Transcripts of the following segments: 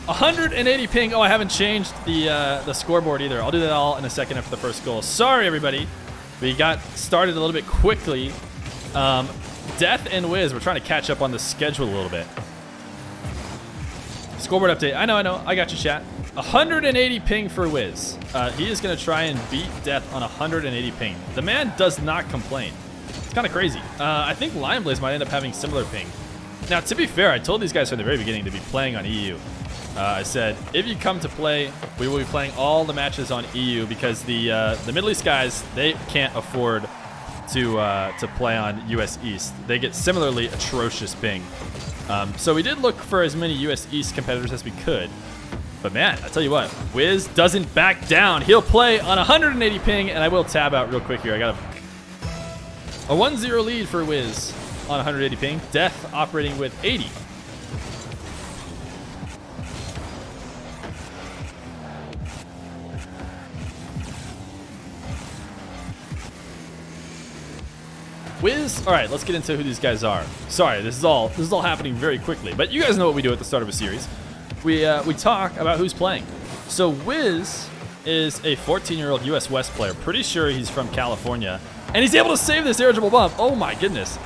180 ping. Oh, I haven't changed the scoreboard either. I'll do that all in a second after the first goal. Sorry, everybody. We got started a little bit quickly. Death and Wizz, we're trying to catch up on the schedule a little bit. Scoreboard update. I know. I got you, chat. 180 ping for Wizz. He is going to try and beat Death on 180 ping. The man does not complain. It's kind of crazy. I think Lion Blaze might end up having similar ping. Now, to be fair, I told these guys from the very beginning to be playing on EU. I said, if you come to play, we will be playing all the matches on EU because the Middle East guys, they can't afford to play on US East. They get similarly atrocious ping. So we did look for as many US East competitors as we could. But man, I tell you what, Wizz doesn't back down. He'll play on 180 ping, and I will tab out real quick here. I got a 1-0 lead for Wizz on 180 ping. Death operating with 80. Wizz, all right, let's get into who these guys are. Sorry, this is all happening very quickly, but you guys know what we do at the start of a series. We talk about who's playing. So Wizz is a 14-year-old US West player. Pretty sure he's from California, and he's able to save this air dribble bump. Oh my goodness.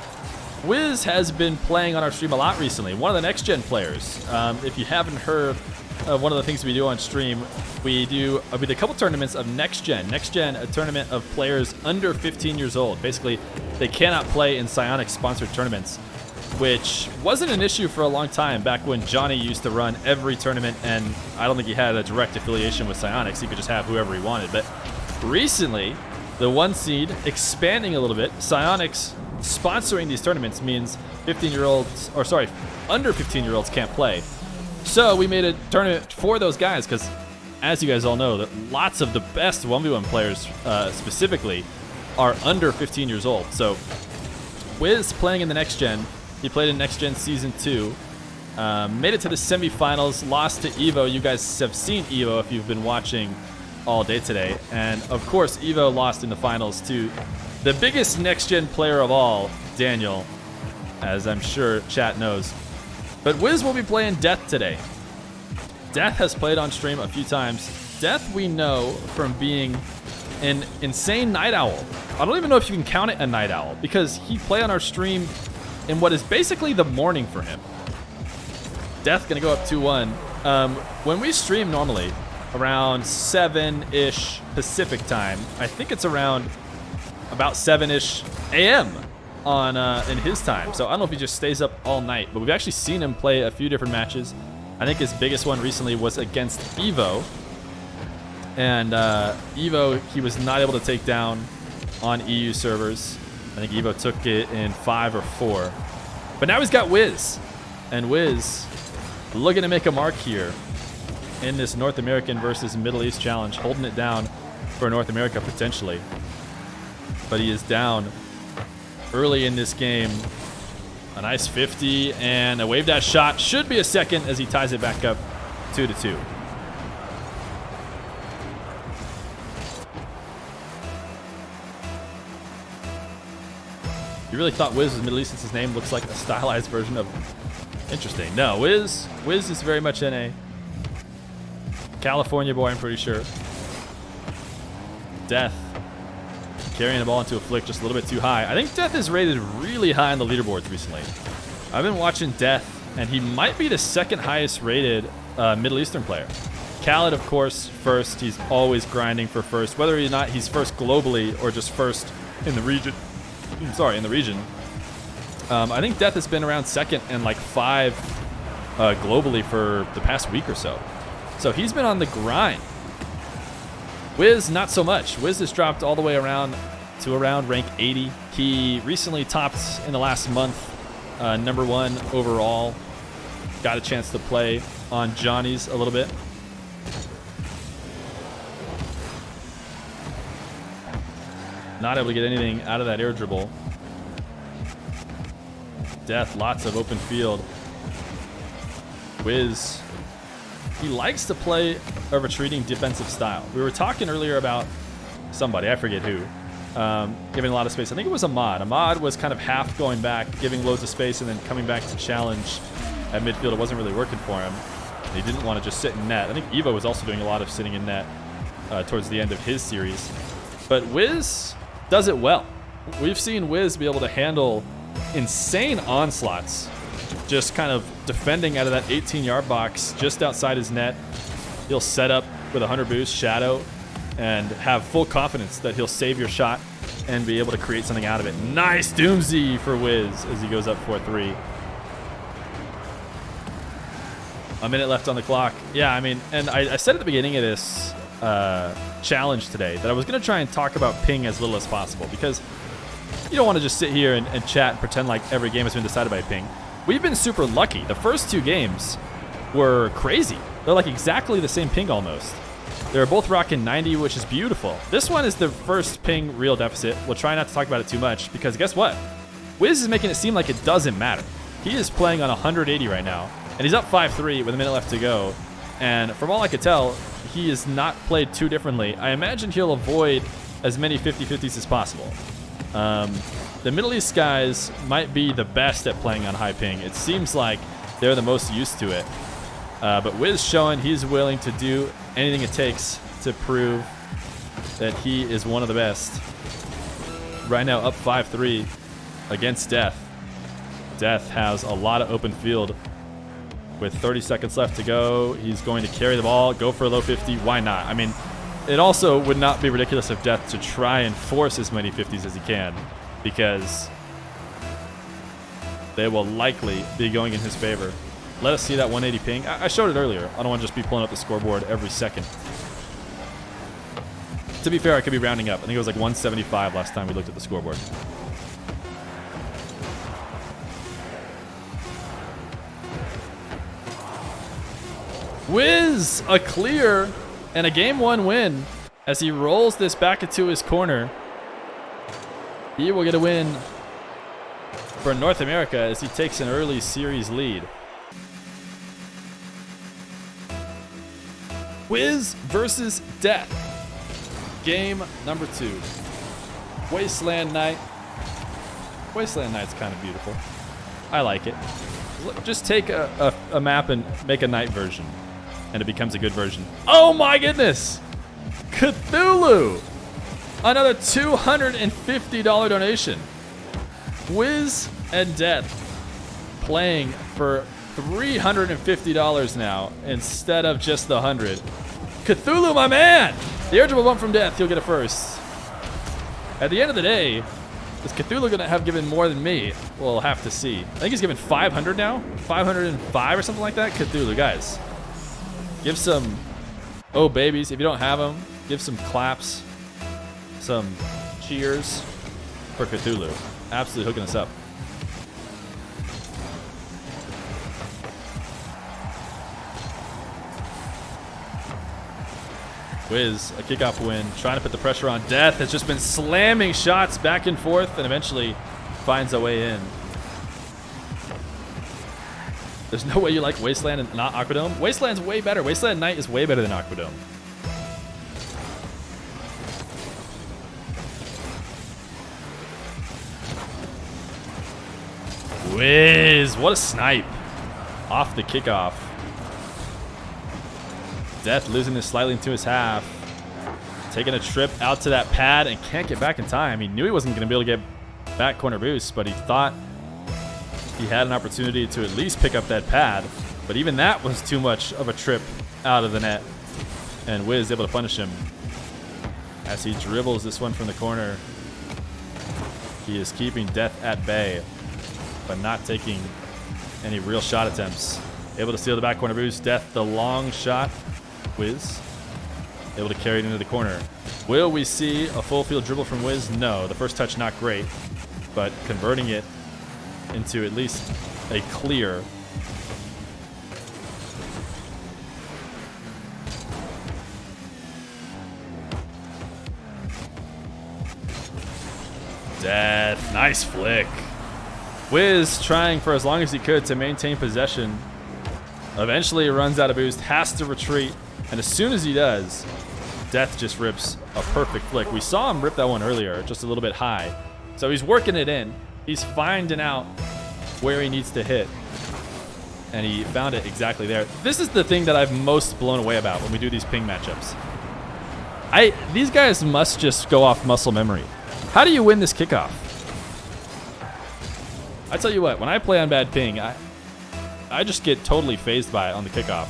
Wizz has been playing on our stream a lot recently. One of the next gen players. If you haven't heard of one of the things we do on stream, we do a couple tournaments of next gen. Next gen, a tournament of players under 15 years old. Basically, they cannot play in Psyonix sponsored tournaments, which wasn't an issue for a long time back when Johnny used to run every tournament, and I don't think he had a direct affiliation with Psyonix. He could just have whoever he wanted. But recently, the one seed expanding a little bit, Psyonix sponsoring these tournaments means under 15-year-olds can't play. So we made a tournament for those guys because, as you guys all know, that lots of the best 1v1 players specifically are under 15 years old. So Wizz playing in the next gen. He played in next gen season 2. Made it to the semifinals, lost to Evo. You guys have seen Evo if you've been watching all day today. And of course, Evo lost in the finals to the biggest next gen player of all, Daniel, as I'm sure chat knows. But Wizz will be playing Death today. Death has played on stream a few times. Death we know from being an insane night owl. I don't even know if you can count it a night owl because he played on our stream in what is basically the morning for him. Death gonna go up 2-1. When we stream normally around 7-ish Pacific time, I think it's around about 7-ish AM on in his time. So I don't know if he just stays up all night, but we've actually seen him play a few different matches. I think his biggest one recently was against Evo. And Evo, he was not able to take down on EU servers. I think Evo took it in 5 or 4. But now he's got Wizz. And Wizz looking to make a mark here in this North American versus Middle East challenge, holding it down for North America potentially. But he is down early in this game. A nice 50 and a wave dash shot. Should be a second as he ties it back up 2-2. You really thought Wizz was Middle East since his name looks like a stylized version of... Interesting. No, Wizz is very much in a California boy, I'm pretty sure. Death carrying the ball into a flick just a little bit too high. I think Death is rated really high on the leaderboards recently. I've been watching Death, and he might be the second highest rated Middle Eastern player. Khaled, of course, first. He's always grinding for first, whether or not he's first globally or just first in the region. Sorry, in the region. I think Death has been around second and like 5 globally for the past week or so. So he's been on the grind. Wizz, not so much. Wizz has dropped all the way around to around rank 80. He recently topped in the last month, #1 overall. Got a chance to play on Johnny's a little bit. Not able to get anything out of that air dribble. Death, lots of open field. Wizz, he likes to play a retreating defensive style. We were talking earlier about somebody, I forget who, giving a lot of space. I think it was Ahmad. Ahmad was kind of half going back, giving loads of space, and then coming back to challenge at midfield. It wasn't really working for him. He didn't want to just sit in net. I think Evo was also doing a lot of sitting in net towards the end of his series. But Wizz does it well. We've seen Wizz be able to handle insane onslaughts, just kind of defending out of that 18-yard box just outside his net. He'll set up with a 100 boost, shadow, and have full confidence that he'll save your shot and be able to create something out of it. Nice Doomsday for Wizz as he goes up 4-3. A minute left on the clock. Yeah, I mean, and I said at the beginning of this challenge today that I was going to try and talk about ping as little as possible, because you don't want to just sit here and chat and pretend like every game has been decided by ping. We've been super lucky. The first 2 games were crazy. They're like exactly the same ping almost. They're both rocking 90, which is beautiful. This one is the first ping real deficit. We'll try not to talk about it too much, because guess what? Wizz is making it seem like it doesn't matter. He is playing on 180 right now, and he's up 5-3 with a minute left to go. And from all I could tell, he is not played too differently. I imagine he'll avoid as many 50-50s as possible. The Middle East guys might be the best at playing on high ping. It seems like they're the most used to it. But Wizz showing he's willing to do anything it takes to prove that he is one of the best. Right now up 5-3 against Death. Death has a lot of open field. With 30 seconds left to go, he's going to carry the ball, go for a low 50. Why not? I mean, it also would not be ridiculous of Death to try and force as many 50s as he can, because they will likely be going in his favor. Let us see that 180 ping. I showed it earlier. I don't want to just be pulling up the scoreboard every second. To be fair, I could be rounding up. I think it was like 175 last time we looked at the scoreboard. Wizz, a clear and a game 1 win as he rolls this back into his corner. He will get a win for North America as he takes an early series lead. Wizz versus Death. Game number 2. Wasteland Night. Wasteland Night's kind of beautiful. I like it. Just take a map and make a night version, and it becomes a good version. Oh my goodness! Cthulhu! Another $250 donation. Wizz and Death playing for $350 now instead of just the 100. Cthulhu, my man! The eligible bump from Death, he'll get it first. At the end of the day, is Cthulhu gonna have given more than me? We'll have to see. I think he's given 500 now, 505 or something like that. Cthulhu, guys, give some oh babies. If you don't have them, give some claps, some cheers for Cthulhu. Absolutely hooking us up. Wizz, a kickoff win, trying to put the pressure on. Death has just been slamming shots back and forth and eventually finds a way in. There's no way you like Wasteland and not Aquadome. Wasteland's way better. Wasteland Night is way better than Aquadome. Wizz, what a snipe. Off the kickoff. Death losing this slightly into his half. Taking a trip out to that pad and can't get back in time. He knew he wasn't going to be able to get back corner boost, but he thought he had an opportunity to at least pick up that pad. But even that was too much of a trip out of the net. And Wizz able to punish him as he dribbles this one from the corner. He is keeping Death at bay, but not taking any real shot attempts. Able to steal the back corner boost. Death, the long shot. Wizz able to carry it into the corner. Will we see a full field dribble from Wizz? No. The first touch not great, but converting it into at least a clear. Death, nice flick. Wizz trying for as long as he could to maintain possession. Eventually he runs out of boost, has to retreat, and as soon as he does, Death just rips a perfect flick. We saw him rip that one earlier, just a little bit high. So he's working it in. He's finding out where he needs to hit. and he found it exactly there. This is the thing that I've most blown away about when we do these ping matchups. These guys must just go off muscle memory. How do you win this kickoff? I tell you what, when I play on bad ping, I just get totally phased by it on the kickoff.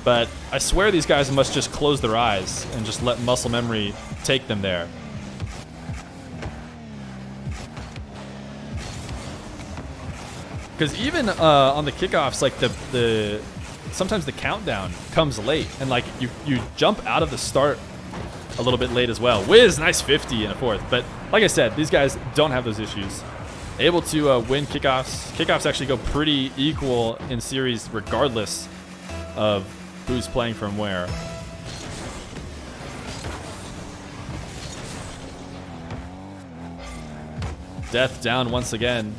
But I swear these guys must just close their eyes and just let muscle memory take them there. Because even on the kickoffs, like sometimes the countdown comes late, and like you jump out of the start a little bit late as well. Wizz, nice 50 in a fourth. But like I said, these guys don't have those issues. Able to win kickoffs. Kickoffs actually go pretty equal in series regardless of who's playing from where. Death down once again.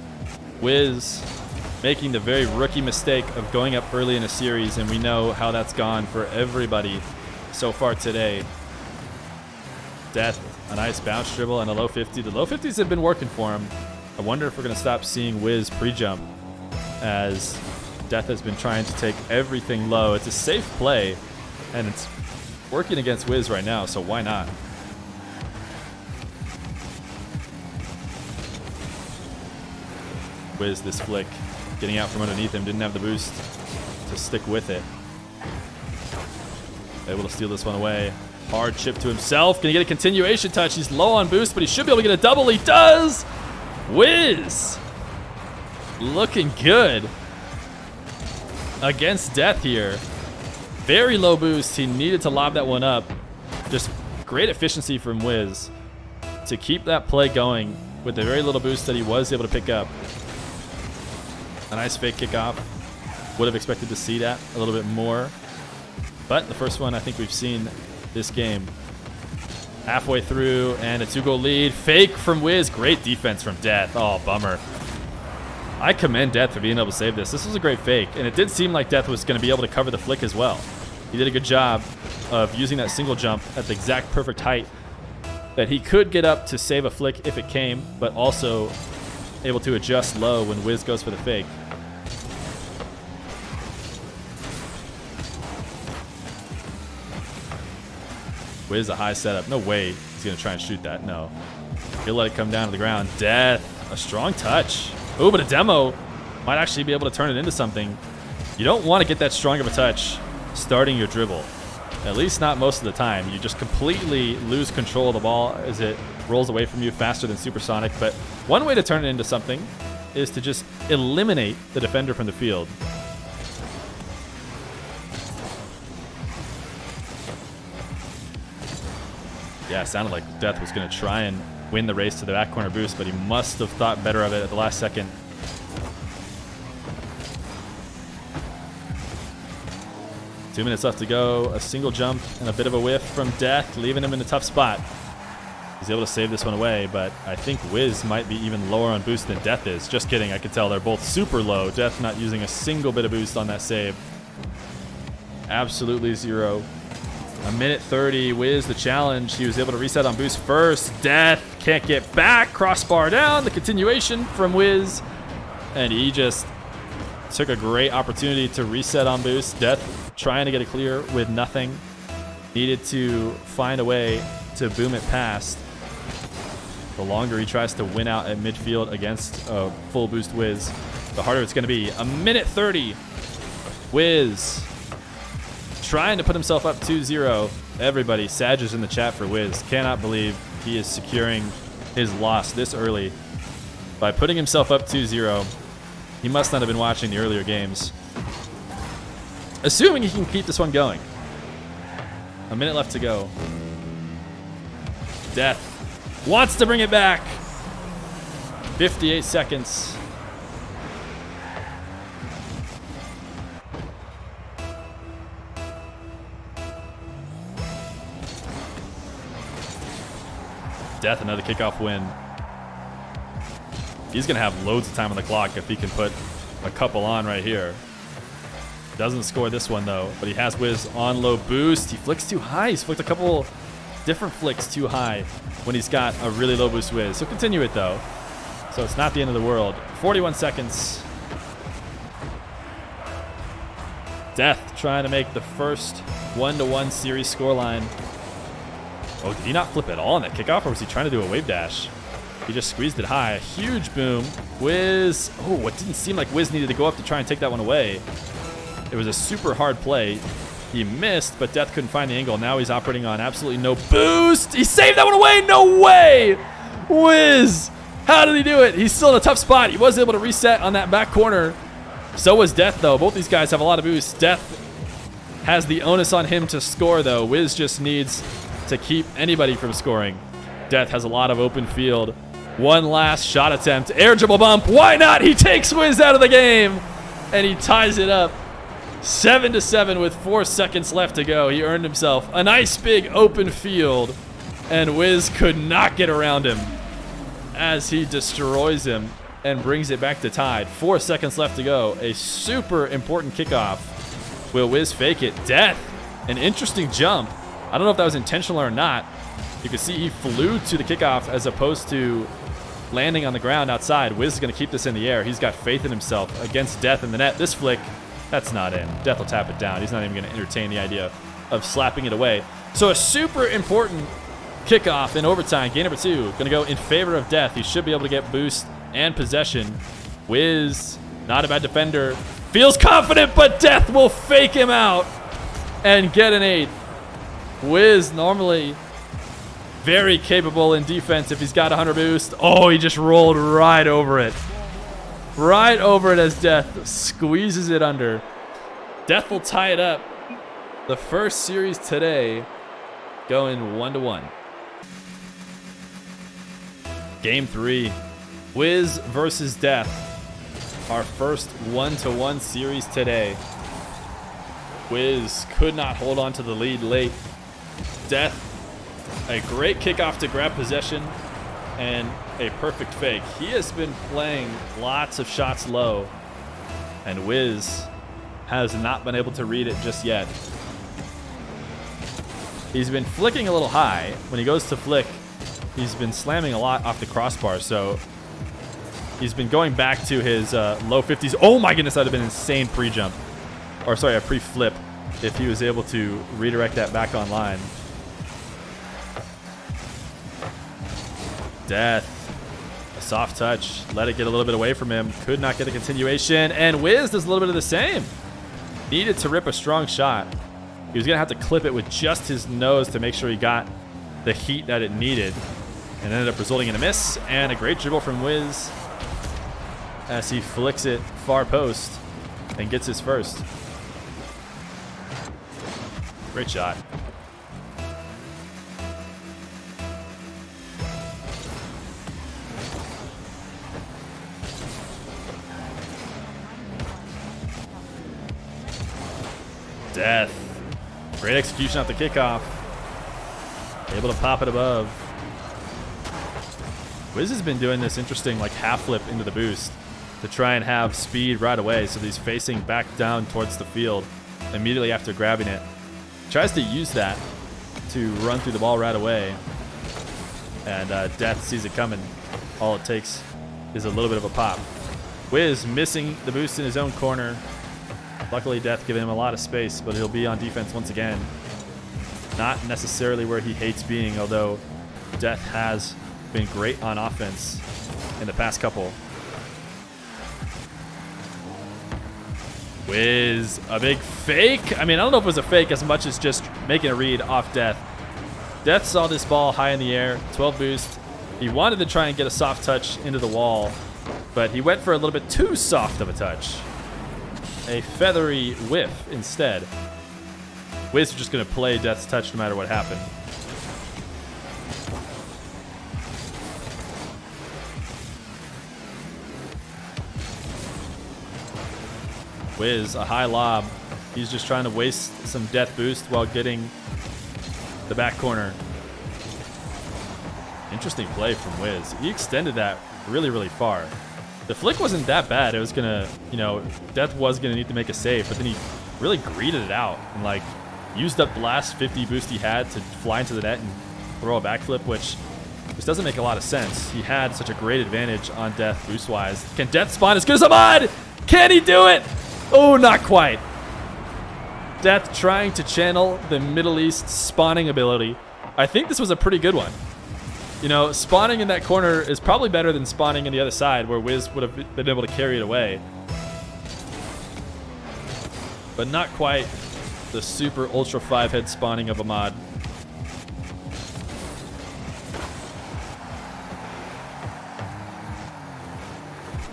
Wizz making the very rookie mistake of going up early in a series, and we know how that's gone for everybody so far today. Death, a nice bounce dribble and a low 50. The low 50s have been working for him. I wonder if we're going to stop seeing Wizz pre-jump, as Death has been trying to take everything low. It's a safe play, and it's working against Wizz right now, so why not? Wizz, this flick, getting out from underneath him, didn't have the boost to stick with it. Able to steal this one away. Hard chip to himself. Gonna get a continuation touch. He's low on boost, but he should be able to get a double. He does! Wizz! Looking good against Death here. Very low boost. He needed to lob that one up. Just great efficiency from Wizz to keep that play going with the very little boost that he was able to pick up. A nice fake kickoff. Would have expected to see that a little bit more. But the first one I think we've seen this game. Halfway through, and a 2-goal lead. Fake from Wizz. Great defense from Death. Oh, bummer. I commend Death for being able to save this. This was a great fake, and it did seem like Death was going to be able to cover the flick as well. He did a good job of using that single jump at the exact perfect height that he could get up to save a flick if it came, but also able to adjust low when Wizz goes for the fake. Wizz, a high setup. No way he's going to try and shoot that. No. He'll let it come down to the ground. Death, a strong touch. Oh, but a demo might actually be able to turn it into something. You don't want to get that strong of a touch starting your dribble. At least not most of the time. You just completely lose control of the ball as it rolls away from you faster than supersonic. But one way to turn it into something is to just eliminate the defender from the field. Yeah, it sounded like Death was going to try and win the race to the back corner boost, but he must have thought better of it at the last second. Two minutes left to go. A single jump and a bit of a whiff from Death, leaving him in a tough spot. He's able to save this one away, but I think Wizz might be even lower on boost than Death is. Just kidding. I could tell they're both super low. Death not using a single bit of boost on that save. Absolutely zero. A minute 30. Wizz, the challenge. He was able to reset on boost first. Death can't get back. Crossbar down. The continuation from Wizz. And he just took a great opportunity to reset on boost. Death trying to get it clear with nothing. Needed to find a way to boom it past. The longer he tries to win out at midfield against a full boost Wizz, the harder it's going to be. A minute 30. Wizz trying to put himself up 2-0. Everybody, Sag is in the chat for Wizz. Cannot believe he is securing his loss this early by putting himself up 2-0. He must not have been watching the earlier games. Assuming he can keep this one going. A minute left to go. Death wants to bring it back. 58 seconds. Death, another kickoff win. He's going to have loads of time on the clock if he can put a couple on right here. Doesn't score this one, though, but he has Wizz on low boost. He flicks too high. He's flicked a couple different flicks too high when he's got a really low boost Wizz. He'll continue it, though, so it's not the end of the world. 41 seconds. Death trying to make the first 1-to-1 series scoreline. Oh, did he not flip at all on that kickoff, or was he trying to do a wave dash? He just squeezed it high. A huge boom. Wizz. Oh, it didn't seem like Wizz needed to go up to try and take that one away. It was a super hard play. He missed, but Death couldn't find the angle. Now he's operating on absolutely no boost. He saved that one away. No way. Wizz. How did he do it? He's still in a tough spot. He was able to reset on that back corner. So was Death, though. Both these guys have a lot of boost. Death has the onus on him to score, though. Wizz just needs to keep anybody from scoring. Death has a lot of open field. One last shot attempt. Air dribble bump. Why not? He takes Wizz out of the game, and he ties it up. 7-7 with 4 seconds left to go. He earned himself a nice big open field, and Wizz could not get around him as he destroys him and brings it back to tied. 4 seconds left to go. A super important kickoff. Will Wizz fake it? Death. An interesting jump. I don't know if that was intentional or not. You can see he flew to the kickoff as opposed to landing on the ground outside. Wizz is going to keep this in the air. He's got faith in himself against Death in the net. This flick, that's not in. Death will tap it down. He's not even going to entertain the idea of slapping it away. So a super important kickoff in overtime. Game number 2 going to go in favor of Death. He should be able to get boost and possession. Wizz, not a bad defender. Feels confident, but Death will fake him out and get an 8. Wizz normally very capable in defense if he's got 100 boost. Oh, he just rolled right over it. Right over it as Death squeezes it under. Death will tie it up. The first series today going 1-1. Game 3. Wizz versus Death. Our first 1-1 series today. Wizz could not hold on to the lead late. Death, a great kickoff to grab possession and a perfect fake. He has been playing lots of shots low, and Wizz has not been able to read it just yet. He's been flicking a little high. When he goes to flick, he's been slamming a lot off the crossbar, so he's been going back to his low 50s. Oh my goodness, that would have been an insane pre-jump. Or sorry, a pre-flip if he was able to redirect that back online. Death, a soft touch, let it get a little bit away from him. Could not get a continuation, and Wizz does a little bit of the same. Needed to rip a strong shot. He was gonna have to clip it with just his nose to make sure he got the heat that it needed, and ended up resulting in a miss and a great dribble from Wizz as he flicks it far post and gets his first. Great shot. Death. Great execution at the kickoff. Able to pop it above. Wizz has been doing this interesting like half flip into the boost to try and have speed right away, so he's facing back down towards the field immediately after grabbing it. Tries to use that to run through the ball right away, and Death sees it coming. All it takes is a little bit of a pop. Wizz missing the boost in his own corner. Luckily, Death giving him a lot of space, but he'll be on defense once again. Not necessarily where he hates being, although Death has been great on offense in the past couple. Wizz, a big fake. I mean, I don't know if it was a fake as much as just making a read off Death. Death saw this ball high in the air, 12 boost. He wanted to try and get a soft touch into the wall, but he went for a little bit too soft of a touch. A feathery whiff instead. Wizz is just going to play Death's touch no matter what happened. Wizz, a high lob. He's just trying to waste some Death boost while getting the back corner. Interesting play from Wizz. He extended that really, really far. The flick wasn't that bad. It was gonna, Death was gonna need to make a save, but then he really greeted it out and like used up the last 50 boost he had to fly into the net and throw a backflip, which just doesn't make a lot of sense. He had such a great advantage on Death boost-wise. Can Death spawn as good as Ahmad? Can he do it? Oh, not quite. Death trying to channel the Middle East spawning ability. I think this was a pretty good one. You know, spawning in that corner is probably better than spawning in the other side where Wizz would have been able to carry it away. But not quite the super ultra 5-head spawning of Ahmad.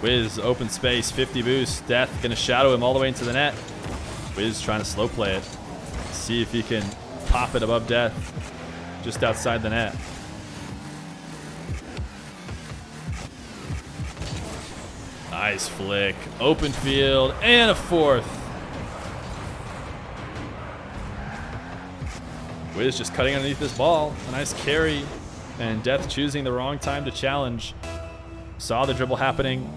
Wizz, open space, 50 boost. Death gonna shadow him all the way into the net. Wizz trying to slow play it. See if he can pop it above Death just outside the net. Nice flick. Open field and a fourth. Wizz just cutting underneath this ball. A nice carry. And Death choosing the wrong time to challenge. Saw the dribble happening.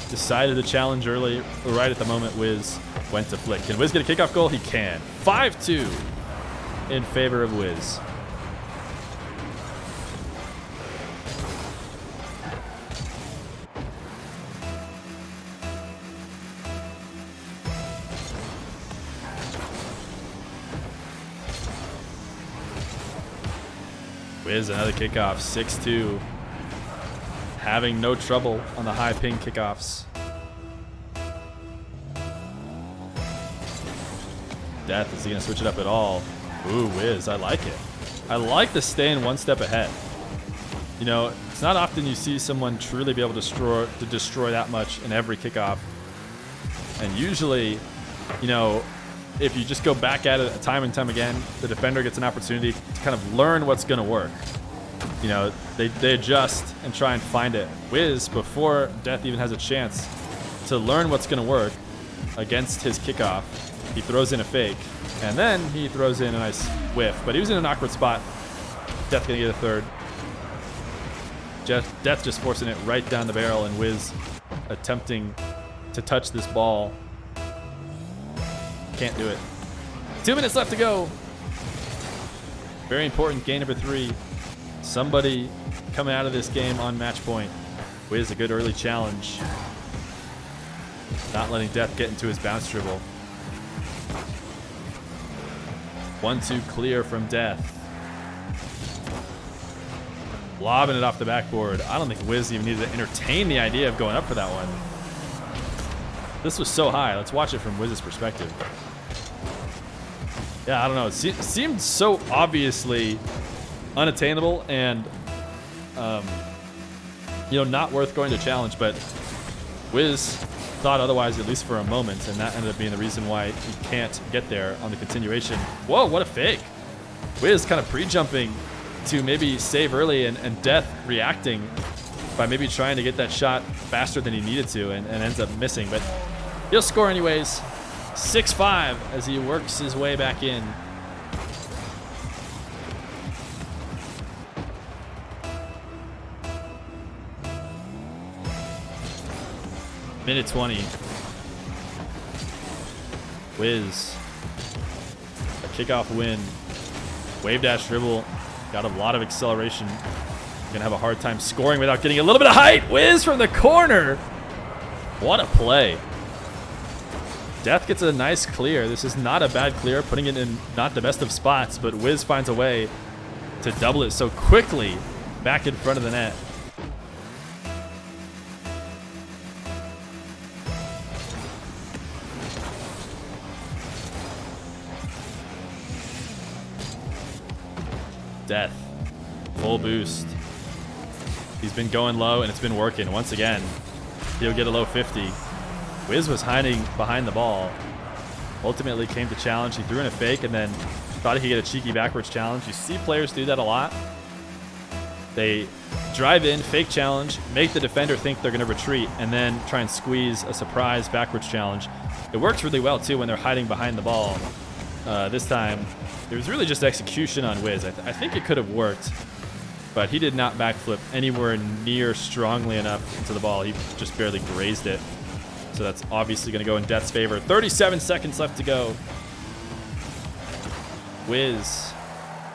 Decided to challenge early. Right at the moment Wizz went to flick. Can Wizz get a kickoff goal? He can. 5-2 in favor of Wizz. Wizz another kickoff, 6-2. Having no trouble on the high ping kickoffs. Death, is he gonna switch it up at all? Ooh, Wizz, I like it. I like the staying one step ahead. You know, it's not often you see someone truly be able to destroy that much in every kickoff. And usually, you know, if you just go back at it time and time again, the defender gets an opportunity to kind of learn what's going to work. You know, they adjust and try and find it. Wizz, before Death even has a chance to learn what's going to work against his kickoff, he throws in a fake, and then he throws in a nice whiff. But he was in an awkward spot. Death going to get a third. Death just forcing it right down the barrel, and Wizz attempting to touch this ball. Can't do it. 2 minutes left to go. Very important game number 3. Somebody coming out of this game on match point. Wizz, a good early challenge. Not letting Death get into his bounce dribble. 1-2 clear from Death. Lobbing it off the backboard. I don't think Wizz even needed to entertain the idea of going up for that one. This was so high. Let's watch it from Wizz's perspective. Yeah, I don't know. It seemed so obviously unattainable and, you know, not worth going to challenge. But Wizz thought otherwise, at least for a moment, and that ended up being the reason why he can't get there on the continuation. Whoa, what a fake. Wizz kind of pre-jumping to maybe save early, and Death reacting by maybe trying to get that shot faster than he needed to, and ends up missing. But he'll score anyways. 6-5 as he works his way back in. Minute 20. Wizz. A kickoff win. Wave dash dribble. Got a lot of acceleration. Gonna have a hard time scoring without getting a little bit of height. Wizz from the corner. What a play. Death gets a nice clear. This is not a bad clear, putting it in not the best of spots, but Wizz finds a way to double it so quickly back in front of the net. Death, full boost. He's been going low and it's been working. Once again, he'll get a low 50. Wizz was hiding behind the ball. Ultimately came to challenge. He threw in a fake and then thought he could get a cheeky backwards challenge. You see players do that a lot. They drive in, fake challenge, make the defender think they're going to retreat, and then try and squeeze a surprise backwards challenge. It works really well too when they're hiding behind the ball. This time, it was really just execution on Wizz. I think it could have worked, but he did not backflip anywhere near strongly enough into the ball. He just barely grazed it. So that's obviously going to go in Death's favor. 37 seconds left to go. Wizz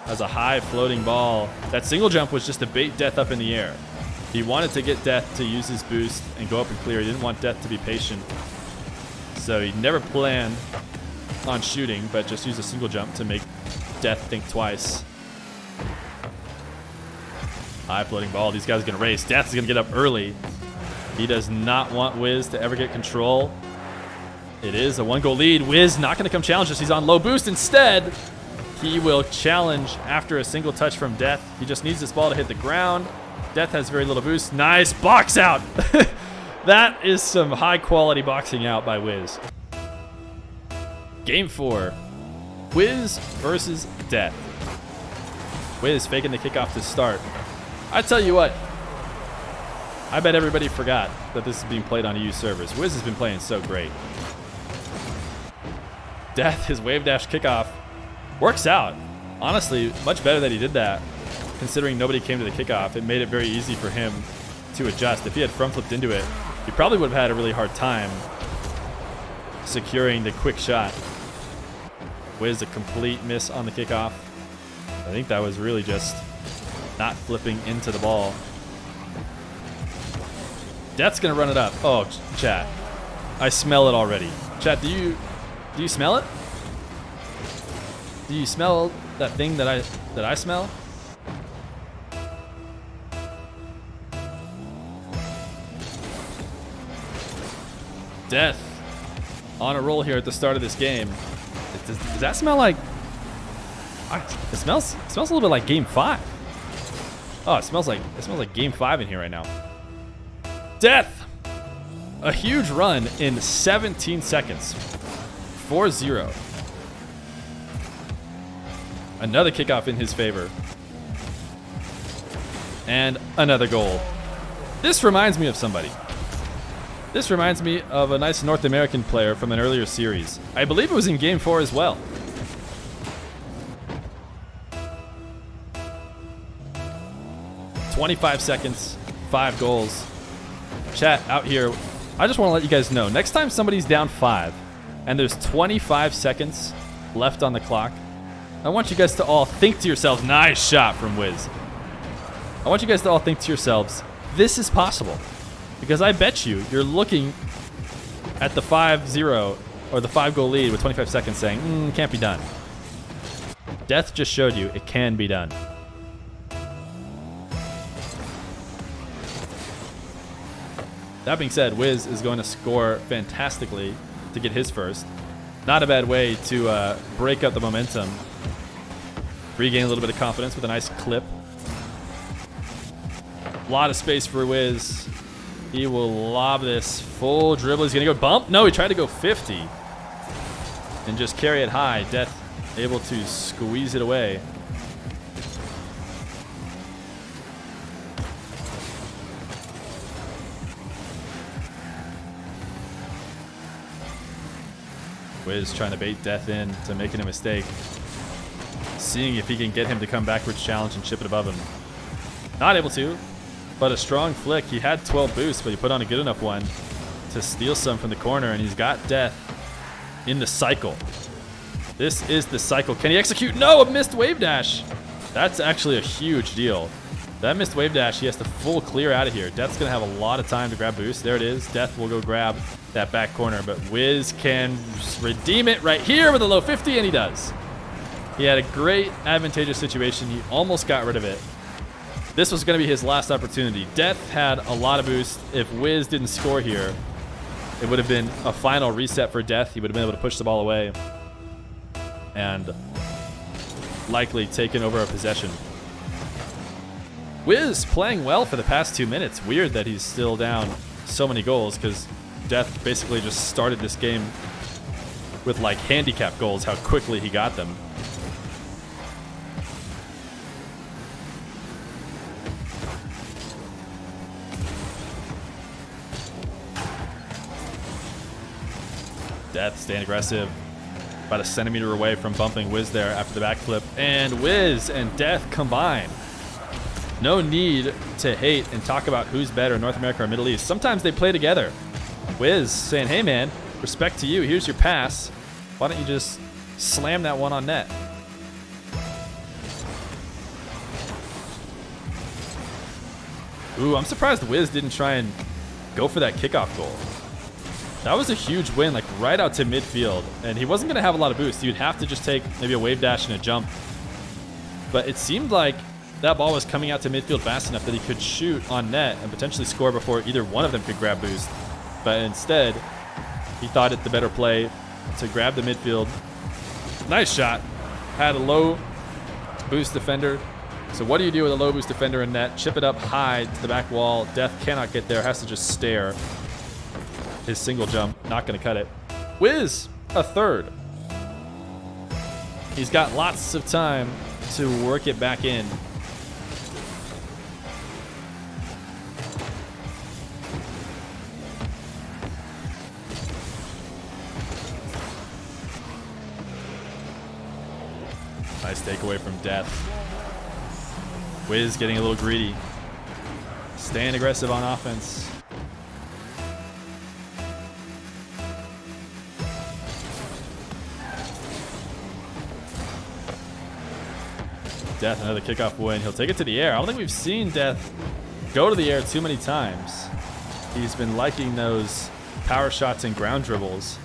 has a high floating ball. That single jump was just to bait Death up in the air. He wanted to get Death to use his boost and go up and clear. He didn't want Death to be patient. So he never planned on shooting, but just use a single jump to make Death think twice. High floating ball. These guys are going to race. Death is going to get up early. He does not want Wizz to ever get control. It is a 1-goal lead. Wizz not going to come challenge us. He's on low boost. Instead, he will challenge after a single touch from Death. He just needs this ball to hit the ground. Death has very little boost. Nice box out. That is some high quality boxing out by Wizz. Game 4. Wizz versus Death. Wizz faking the kickoff to start. I tell you what, I bet everybody forgot that this is being played on EU servers. Wizz has been playing so great. Death, his wave dash kickoff works out. Honestly, much better that he did that, considering nobody came to the kickoff. It made it very easy for him to adjust. If he had front flipped into it, he probably would have had a really hard time securing the quick shot. Wizz, a complete miss on the kickoff. I think that was really just not flipping into the ball. Death's gonna run it up. Oh, chat, I smell it already. Chat, do you smell it? Do you smell that thing that I smell? Death on a roll here at the start of this game. Does that smell like? It smells a little bit like Game 5. Oh, it smells like Game 5 in here right now. Death, a huge run in 17 seconds. 4-0. Another kickoff in his favor. And another goal. This reminds me of somebody. This reminds me of a nice North American player from an earlier series. I believe it was in Game 4 as well. "25 seconds, 5 goals. Chat out here, I just want to let you guys know, next time somebody's down 5 and there's 25 seconds left on the clock, I want you guys to all think to yourselves, nice shot from Wizz. I want you guys to all think to yourselves, this is possible. Because I bet you're looking at the 5-0 or the 5-goal lead with 25 seconds saying, can't be done. Death just showed you it can be done. That being said, Wizz is going to score fantastically to get his first. Not a bad way to break up the momentum. Regain a little bit of confidence with a nice clip. A lot of space for Wizz. He will lob this full dribble. He's going to go bump. No, he tried to go 50 and just carry it high. Death able to squeeze it away. Wizz trying to bait Death in to making a mistake. Seeing if he can get him to come backwards challenge and chip it above him. Not able to, but a strong flick. He had 12 boosts, but he put on a good enough one to steal some from the corner, and he's got Death in the cycle. This is the cycle. Can he execute? No, a missed wave dash. That's actually a huge deal. That missed wave dash, he has to full clear out of here. Death's going to have a lot of time to grab boost. There it is. Death will go grab that back corner, but Wizz can redeem it right here with a low 50, and he does. He had a great advantageous situation. He almost got rid of it. This was going to be his last opportunity. Death had a lot of boost. If Wizz didn't score here, it would have been a final reset for Death. He would have been able to push the ball away and likely taken over a possession. Wizz playing well for the past 2 minutes. Weird that he's still down so many goals because Death basically just started this game with like handicap goals, how quickly he got them. Death staying aggressive, about a centimeter away from bumping Wizz there after the backflip. And Wizz and Death combine. No need to hate and talk about who's better, North America or Middle East. Sometimes they play together. Wizz saying, hey man, respect to you, here's your pass. Why don't you just slam that one on net? Ooh, I'm surprised Wizz didn't try and go for that kickoff goal. That was a huge win, like right out to midfield. And he wasn't going to have a lot of boost. You'd have to just take maybe a wave dash and a jump. But it seemed like that ball was coming out to midfield fast enough that he could shoot on net and potentially score before either one of them could grab boost. But instead, he thought it the better play to grab the midfield. Nice shot. Had a low boost defender. So what do you do with a low boost defender in net? Chip it up high to the back wall. Death cannot get there. Has to just stare. His single jump, not going to cut it. Wizz, a third. He's got lots of time to work it back in. Nice takeaway from Death. Wizz getting a little greedy. Staying aggressive on offense. Death, another kickoff win. He'll take it to the air. I don't think we've seen Death go to the air too many times. He's been liking those power shots and ground dribbles.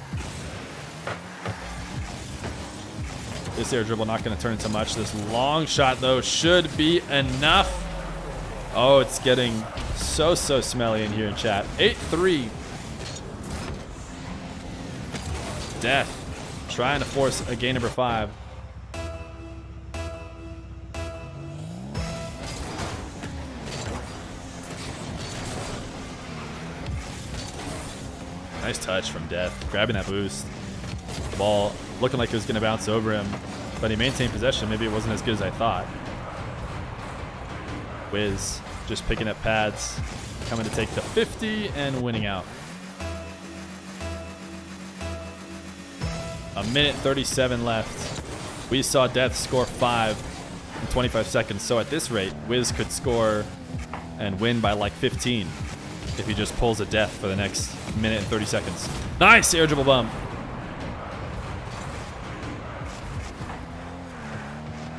This air dribble not going to turn into much. This long shot, though, should be enough. Oh, it's getting so smelly in here in chat. 8-3. Death trying to force a game number 5. Nice touch from Death, grabbing that boost. The ball looking like it was going to bounce over him, but he maintained possession. Maybe it wasn't as good as I thought. Wizz just picking up pads, coming to take the 50 and winning out. A minute 37 left. We saw Death score 5 in 25 seconds. So at this rate, Wizz could score and win by like 15 if he just pulls a Death for the next minute and 30 seconds. Nice air dribble bump.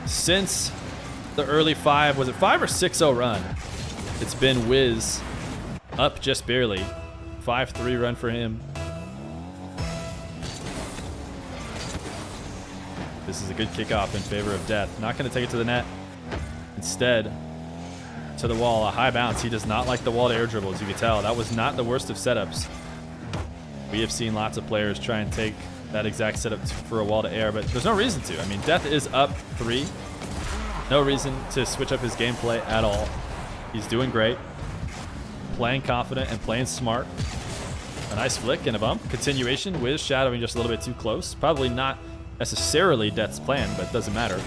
Since the early 5, was it 5 or 6-0 run? It's been Wizz up just barely. 5-3 run for him. This is a good kickoff in favor of Death. Not going to take it to the net. Instead, to the wall, a high bounce. He does not like the wall to air dribble, as you can tell. That was not the worst of setups. We have seen lots of players try and take that exact setup for a wall to air, but there's no reason to. I mean, Death is up 3. No reason to switch up his gameplay at all. He's doing great. Playing confident and playing smart. A nice flick and a bump. Continuation. Wizz shadowing just a little bit too close. Probably not necessarily Death's plan, but it doesn't matter,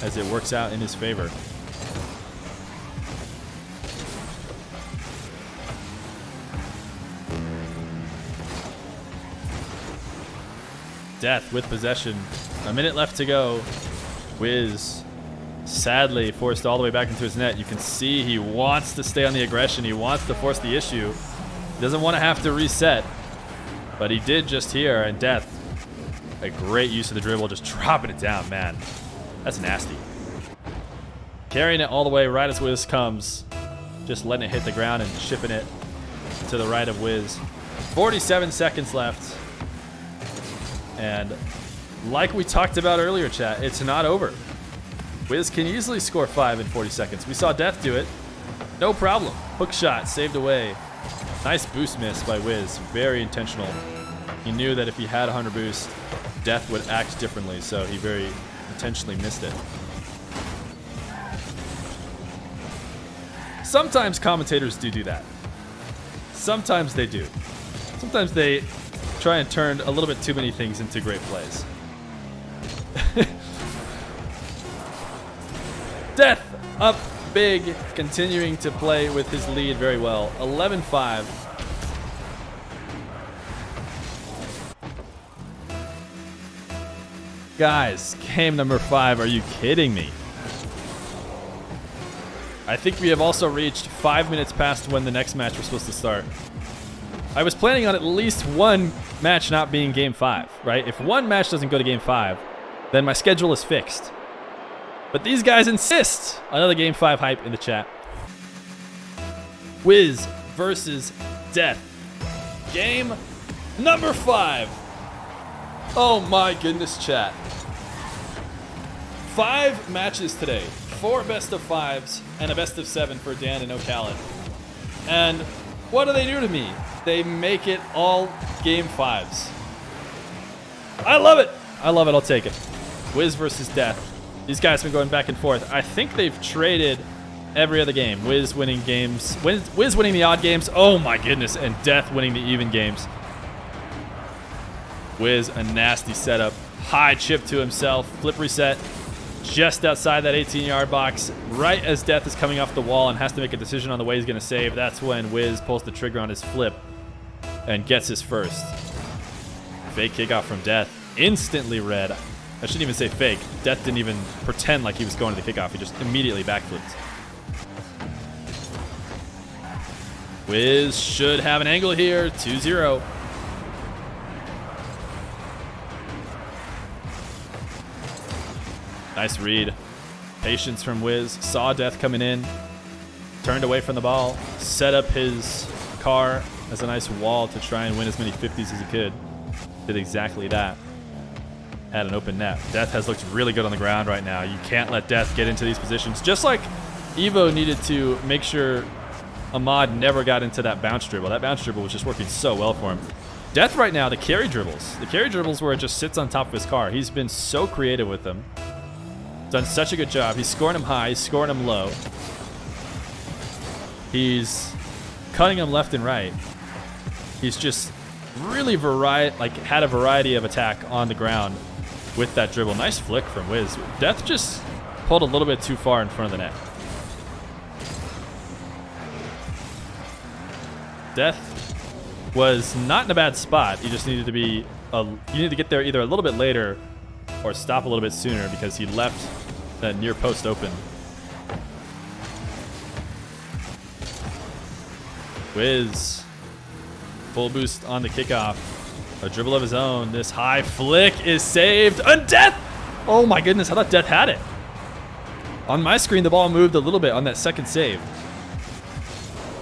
as it works out in his favor. Death with possession. A minute left to go. Wizz sadly forced all the way back into his net. You can see he wants to stay on the aggression. He wants to force the issue. He doesn't want to have to reset, but he did just here. And Death, a great use of the dribble, just dropping it down, man. That's nasty. Carrying it all the way right as Wizz comes. Just letting it hit the ground and shipping it to the right of Wizz. 47 seconds left. And like we talked about earlier, chat, it's not over. Wizz can easily score 5 in 40 seconds. We saw Death do it. No problem. Hook shot saved away. Nice boost miss by Wizz. Very intentional. He knew that if he had 100 boost, Death would act differently, so he very intentionally missed it. Sometimes commentators do that. Sometimes they do. Sometimes they try and turn a little bit too many things into great plays. Death up big, continuing to play with his lead very well. 11-5. Guys, game number 5. Are you kidding me? I think we have also reached 5 minutes past when the next match was supposed to start. I was planning on at least one match not being game 5, right? If one match doesn't go to game 5, then my schedule is fixed. But these guys insist. Another game 5 hype in the chat. Wizz versus Death. game number 5. Oh my goodness, chat. 5 matches today. 4 best of 5s and a best of 7 for Dan and Ocalid. And what do they do to me? They make it all game 5s. I love it. I love it. I'll take it. Wizz versus Death. These guys have been going back and forth. I think they've traded every other game. Wizz winning games. Wizz winning the odd games. Oh my goodness. And Death winning the even games. Wizz, a nasty setup. High chip to himself. Flip reset. Just outside that 18-yard box. Right as Death is coming off the wall and has to make a decision on the way he's going to save. That's when Wizz pulls the trigger on his flip and gets his first. Fake kickoff from Death. Instantly red. I shouldn't even say fake. Death didn't even pretend like he was going to the kickoff. He just immediately backflipped. Wizz should have an angle here. 2-0. Nice read. Patience from Wizz. Saw Death coming in. Turned away from the ball. Set up his car as a nice wall to try and win as many 50s as he could. Did exactly that. Had an open net. Death has looked really good on the ground right now. You can't let Death get into these positions. Just like Evo needed to make sure Ahmad never got into that bounce dribble. That bounce dribble was just working so well for him. Death right now, the carry dribbles. The carry dribbles where it just sits on top of his car. He's been so creative with them. Done such a good job. He's scoring them high. He's scoring them low. He's cutting them left and right. He's just really had a variety of attack on the ground with that dribble. Nice flick from Wizz. Death just pulled a little bit too far in front of the net. Death was not in a bad spot. He just needed to be you needed to get there either a little bit later or stop a little bit sooner because he left that near post open. Wizz, full boost on the kickoff. A dribble of his own. This high flick is saved. And Death! Oh my goodness, I thought Death had it. On my screen, the ball moved a little bit on that second save.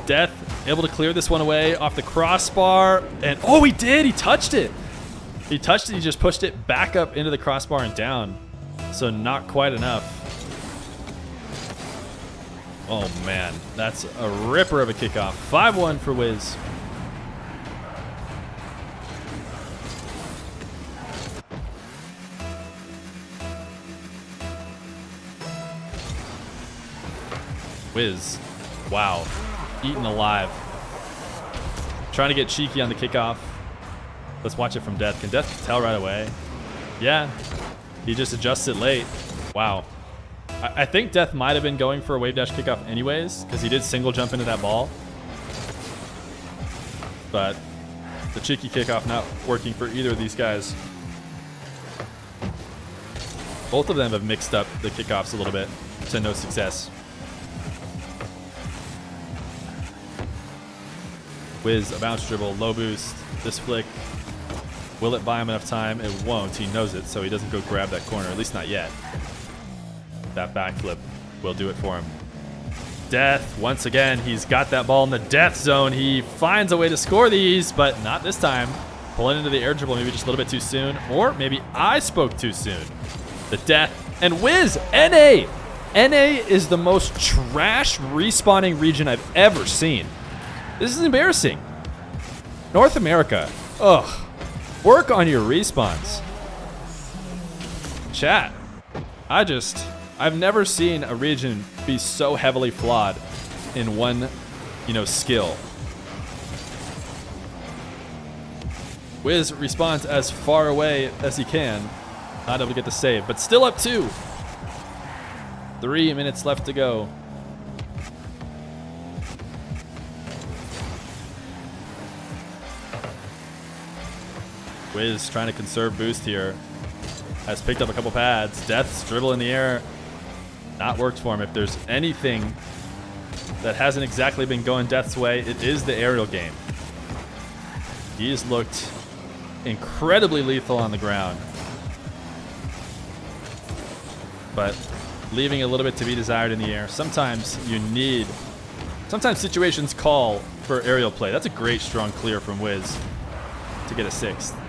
Death able to clear this one away off the crossbar. And oh, he did. He touched it. He touched it. He just pushed it back up into the crossbar and down. So not quite enough. Oh man, that's a ripper of a kickoff. 5-1 for Wizz. Wizz, wow, eaten alive. Trying to get cheeky on the kickoff. Let's watch it from Death. Can Death tell right away? Yeah, he just adjusts it late. Wow. I think Death might have been going for a wave dash kickoff anyways, because he did single jump into that ball. But the cheeky kickoff not working for either of these guys. Both of them have mixed up the kickoffs a little bit to no success. Wizz, a bounce dribble, low boost, this flick. Will it buy him enough time? It won't. He knows it, so he doesn't go grab that corner, at least not yet. That backflip will do it for him. Death, once again, he's got that ball in the death zone. He finds a way to score these, but not this time. Pulling into the air dribble maybe just a little bit too soon, or maybe I spoke too soon. The Death, and Wizz, NA. NA is the most trash respawning region I've ever seen. This is embarrassing. North America, ugh. Work on your respawns. Chat, I've never seen a region be so heavily flawed in one, skill. Wizz responds as far away as he can. Not able to get the save, but still up 2. 3 minutes left to go. Wizz trying to conserve boost here. Has picked up a couple pads. Death's dribble in the air. Not worked for him. If there's anything that hasn't exactly been going Death's way, it is the aerial game. He's looked incredibly lethal on the ground. But leaving a little bit to be desired in the air. Sometimes you need sometimes situations call for aerial play. That's a great strong clear from Wizz to get a 6th.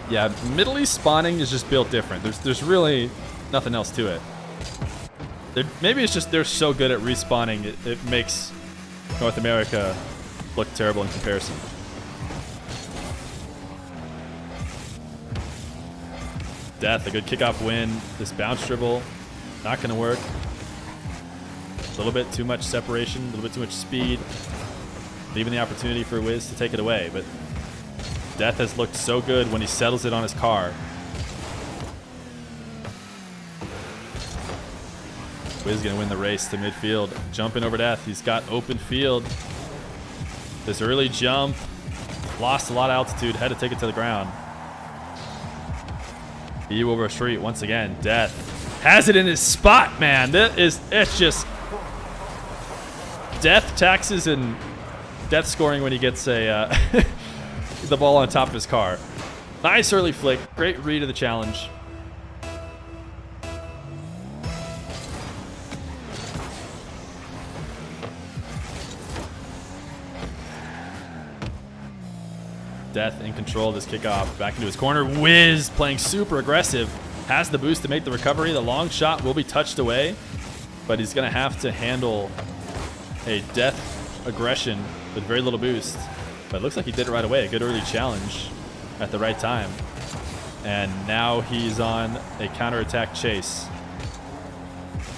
Yeah, Middle East spawning is just built different. There's really nothing else to it. Maybe it's just they're so good at respawning, it makes North America look terrible in comparison. Death, a good kickoff win. This bounce dribble, not going to work. A little bit too much separation, a little bit too much speed, leaving the opportunity for Wizz to take it away. But Death has looked so good when he settles it on his car. Wizz going to win the race to midfield. Jumping over Death. He's got open field. This early jump. Lost a lot of altitude. Had to take it to the ground. He will retreat once again. Death has it in his spot, man. It's just Death taxes and Death scoring when he gets a the ball on top of his car. Nice early flick. Great read of the challenge. Death in control of this kickoff. Back into his corner. Wizz playing super aggressive. Has the boost to make the recovery. The long shot will be touched away, but he's going to have to handle a Death aggression with very little boost. But it looks like he did it right away. A good early challenge at the right time. And now he's on a counterattack chase.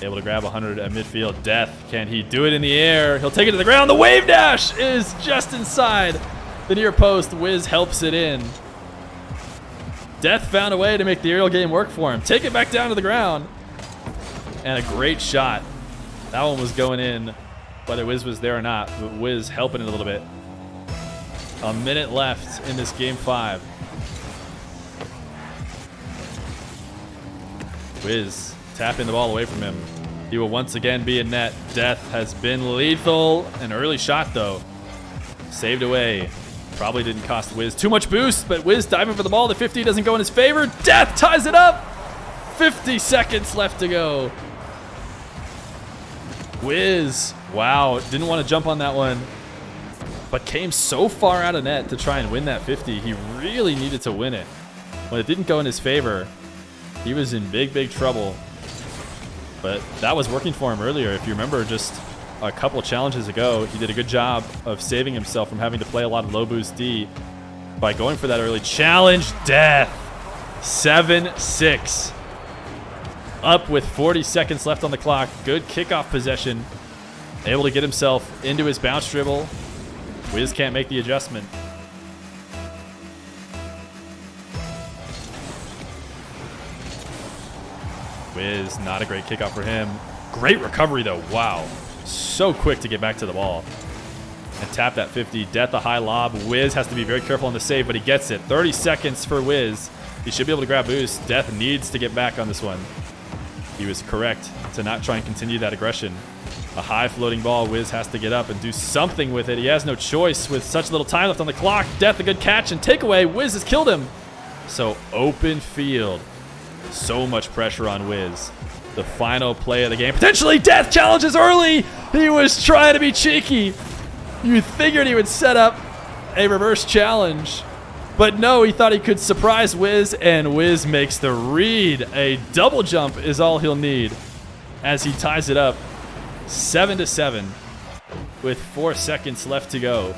Able to grab 100 at midfield. Death, can he do it in the air? He'll take it to the ground. The wave dash is just inside the near post. Wizz helps it in. Death found a way to make the aerial game work for him. Take it back down to the ground. And a great shot. That one was going in, whether Wizz was there or not. But Wizz helping it a little bit. A minute left in this game 5. Wizz tapping the ball away from him. He will once again be in net. Death has been lethal. An early shot though. Saved away. Probably didn't cost Wizz too much boost, but Wizz diving for the ball. The 50 doesn't go in his favor. Death ties it up. 50 seconds left to go. Wizz, wow, didn't want to jump on that one, but came so far out of net to try and win that 50. He really needed to win it. When it didn't go in his favor, he was in big trouble. But that was working for him earlier. If you remember, just a couple challenges ago, he did a good job of saving himself from having to play a lot of low boost D by going for that early challenge. Death, 7-6. Up with 40 seconds left on the clock. Good kickoff possession. Able to get himself into his bounce dribble. Wizz can't make the adjustment. Wizz, not a great kickoff for him. Great recovery though, wow. So quick to get back to the ball. And tap that 50. Death a high lob. Wizz has to be very careful on the save, but he gets it. 30 seconds for Wizz. He should be able to grab boost. Death needs to get back on this one. He was correct to not try and continue that aggression. A high floating ball. Wizz has to get up and do something with it. He has no choice with such little time left on the clock. Death a good catch and takeaway. Wizz has killed him. So open field. So much pressure on Wizz. The final play of the game. Potentially Death challenges early. He was trying to be cheeky. You figured he would set up a reverse challenge. But no, he thought he could surprise Wizz, and Wizz makes the read. A double jump is all he'll need as he ties it up 7-7 with 4 seconds left to go.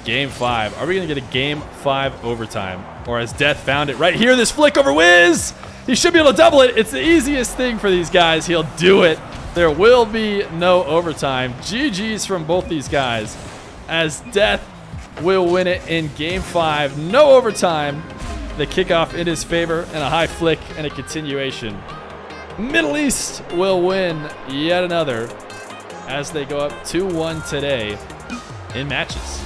Game 5. Are we going to get a Game 5 overtime? Or has Death found it right here? This flick over Wizz. He should be able to double it. It's the easiest thing for these guys. He'll do it. There will be no overtime. GG's from both these guys, as Death will win it in Game 5. No overtime. The kickoff in his favor and a high flick and a continuation. Middle East will win yet another as they go up 2-1 today in matches.